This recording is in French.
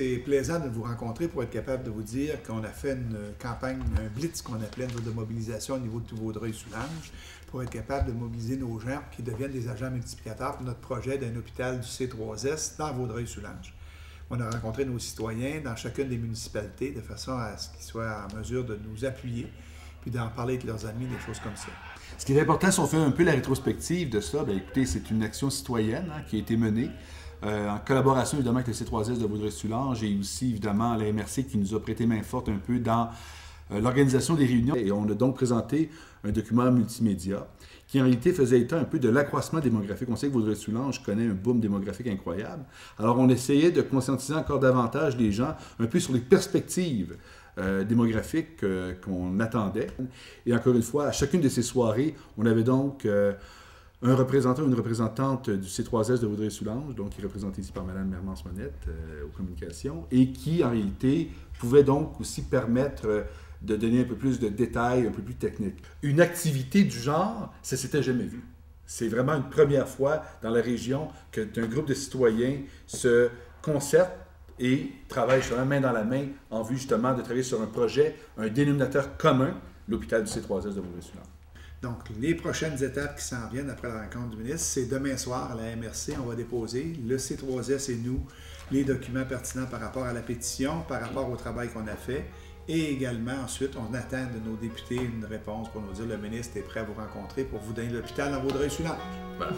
c'est plaisant de vous rencontrer pour être capable de vous dire qu'on a fait une campagne, un blitz qu'on appelait de mobilisation au niveau de Vaudreuil-Soulanges, pour être capable de mobiliser nos gens pour qu'ils deviennent des agents multiplicateurs pour notre projet d'un hôpital du C3S dans Vaudreuil-Soulanges. On a rencontré nos citoyens dans chacune des municipalités de façon à ce qu'ils soient en mesure de nous appuyer puis d'en parler avec leurs amis, des choses comme ça. Ce qui est important, si on fait un peu la rétrospective de ça, bien écoutez, c'est une action citoyenne qui a été menée en collaboration évidemment avec le C3S de Vaudreuil-Soulanges et aussi évidemment la MRC qui nous a prêté main forte un peu dans l'organisation des réunions. Et on a donc présenté un document multimédia qui en réalité faisait état un peu de l'accroissement démographique. On sait que Vaudreuil-Soulanges connaît un boom démographique incroyable. Alors on essayait de conscientiser encore davantage les gens un peu sur les perspectives démographiques qu'on attendait. Et encore une fois, à chacune de ces soirées, on avait donc un représentant ou une représentante du C3S de Vaudreuil-Soulanges, donc qui est représenté ici par Mme Mermans-Monette aux communications, et qui en réalité pouvait donc aussi permettre de donner un peu plus de détails, un peu plus techniques. Une activité du genre, ça ne s'était jamais vu. C'est vraiment une première fois dans la région qu'un groupe de citoyens se concerte et travaille justement main dans la main en vue justement de travailler sur un projet, un dénominateur commun, l'hôpital du C3S de Vaudreuil-Soulanges. Donc, les prochaines étapes qui s'en viennent après la rencontre du ministre, c'est demain soir à la MRC, on va déposer, le C3S et nous, les documents pertinents par rapport à la pétition, par rapport au travail qu'on a fait. Et également, ensuite, on attend de nos députés une réponse pour nous dire le ministre est prêt à vous rencontrer pour vous donner l'hôpital dans Vaudreuil-Soulanges. Voilà.